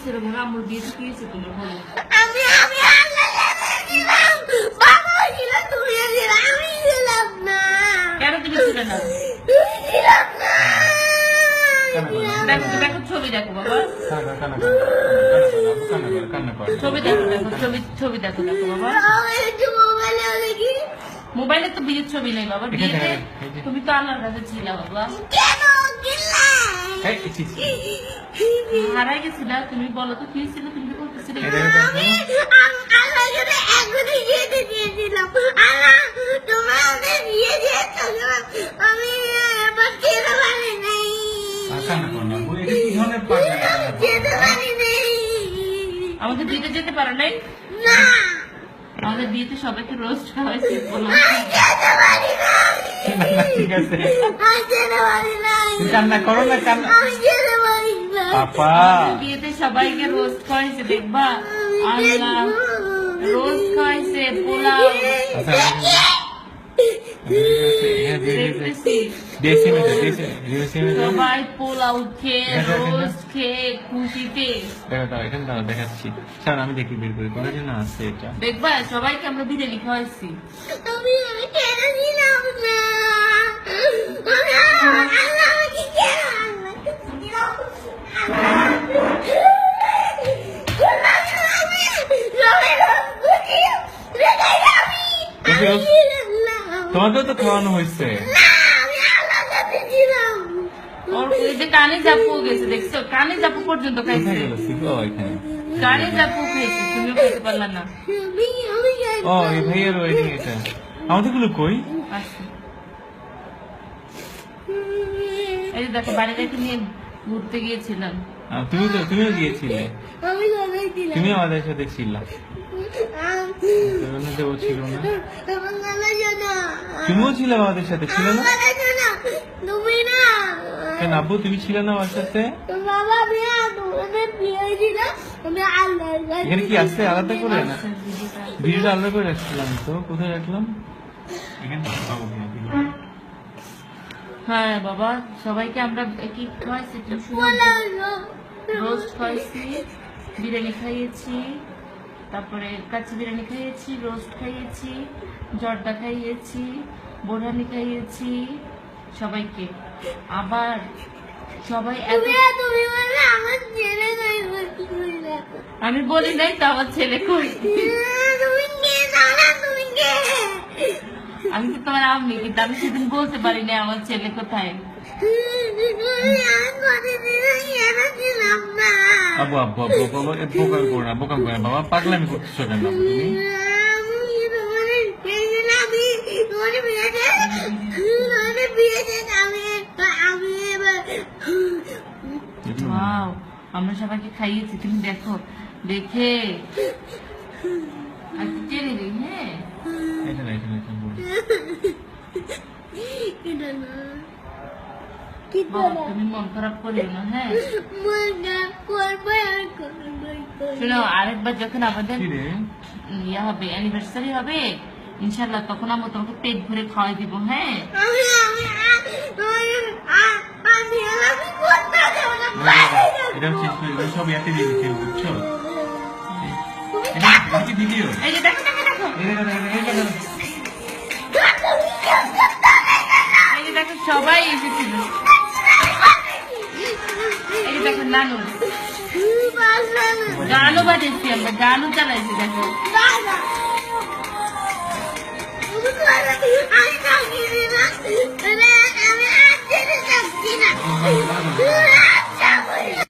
হয়েছে রে ভাই, আমার বিয়েতে কি হয়েছে তোমার বলো? আমি আল্লাহ দিলাম বাবা ছিল তুমি দিলা আমি দিলাম না কেন তুমি ছিলে না? তুমি দিলাম না দেখো দেখো ছবি দেখো বাবা, ছবি দেখো দেখো ছবি দেখো দেখো বাবা। আমি একটু মোবাইলে দেখি মোবাইলে তো বিয়ের ছবি নেই বাবা, বিয়েতে তুমি তো আল্লাহর কাছে ছিলে বাবা। কেন গিলা হারাই গেছিল, তুমি বলো তো কি ছিল, তুমি কি করতেছিলে? আমি আল্লাহকে একবারই যেতে দিয়েছিলাম আল্লাহ তোমার আমাদের বিয়ে দিয়েছো আমি এবার যেতে পারি নাই যেতে পারি নাই আমাদের বিয়েতে যেতে পারো নাই? না আমাদের বিয়েতে সবাইকে রোস্ট খাওয়াইছি বললাম। যেতে পারি নাই ঠিক আছে আমি যেতে পারি নাই কান্না করো না, কান্না আমি যেতে পারি না পাপা আমাদের বিয়েতে সবাইকে রোস্ট খাওয়াইছে দেখবা, আল্লাহ রোস্ট খাওয়াইছে, পোলাও দেখতেছি সবাই পোলাও খেয়ে রোস্ট খেয়ে খুশিতে দেখাচ্ছি। স্যার আমি দেখি বের করি কোথায় যেন আছে এটা। দেখবা সবাইকে আমরা বিরিয়ানি খাওয়াইছি। আমি কেন দিলাম না আল্লাহ আমাকে কেন তোমাকেও তো খাওয়ানো হয়েছে। ওর ওই যে কানে জাপু গেছে দেখছো, কানে জাপু পর্যন্ত খাইছে, কোথায় গেল শিখো এখানে? কানে জাপু খাইছে, তুমিও খেতে পারলা না। ও এই ভাইয়ের ওয়েডিং এটা। আমাদের গুলো কই? আচ্ছা এই যে দেখো বাড়িটাকে নিয়ে ঘুরতে গিয়েছিলাম। তুমিও গিয়েছিলে, তুমি আমাদের সাথে ছিল। ও ছিল না, তুমিও ছিল আমাদের সাথে, ছিল না তুমি না কেন আব্বু? তুমি ছিল না আমার সাথে? বাবা বিয়া তোমাদের বিয়ে দিল আমি আল্লাহর কাছে এখানে কি আছে আলাদা করে না? আচ্ছা, ভিডিওটা। ভিডিওটা আলাদা করে রাখছিলাম তো, কোথায় রাখলাম? এখানে পাবো কিনা ভিডিও? হ্যাঁ বাবা সবাইকে আমরা কি খাওয়াইছি রোস্ট খাইয়েছি, বিরিয়ানি খাইয়েছি, তারপরে কাচ্চি বিরিয়ানি খাইয়েছি, রোস্ট খাইয়েছি, জর্দা খাইয়েছি, বোরহানি খাইয়েছি সবাইকে। আবার সবাই এত তুমি বলে আমার ছেলে নাই বলছি আমি বলি নাই তো আমার ছেলে কই, তুমি কে জানা তুমি কে আমি তো তোমার আম্মি, কিন্তু আমি সেদিন বলতে পারি না আমার ছেলে কোথায়। আব্বু আব্বু আব্বু বাবা বোকাম করো না, বোকাম করো না বাবা, পাগলামি করতেছো কেন আব্বু তুমি? ওয়াও আমরা সবাইকে খাইয়েছি, তুমি দেখো দেখে আর টেনে দিই। হ্যাঁ এটা না, এটা না, এটা বলো। বাবা তুমি মন খারাপ করিও না। হ্যাঁ শোনো, আরেকবার যখন আমাদের কি রে? ইয়া হবে, অ্যানিভার্সারি হবে ইনশাল্লাহ, তখন আমরা তোমাকে পেট ভরে খাওয়াই দিব। হ্যাঁ এটা শেষ করে দাও, সব ইয়াতে দিয়ে দিতে হবে, বুঝছো? এটা কি ভিডিও? এই যে দেখো দেখো দেখো, এই যে দেখো সবাই এসেছিল, এই যে দেখো নানু গানও বাজাইছি, আমরা গানও চালাইছি। দেখো আমি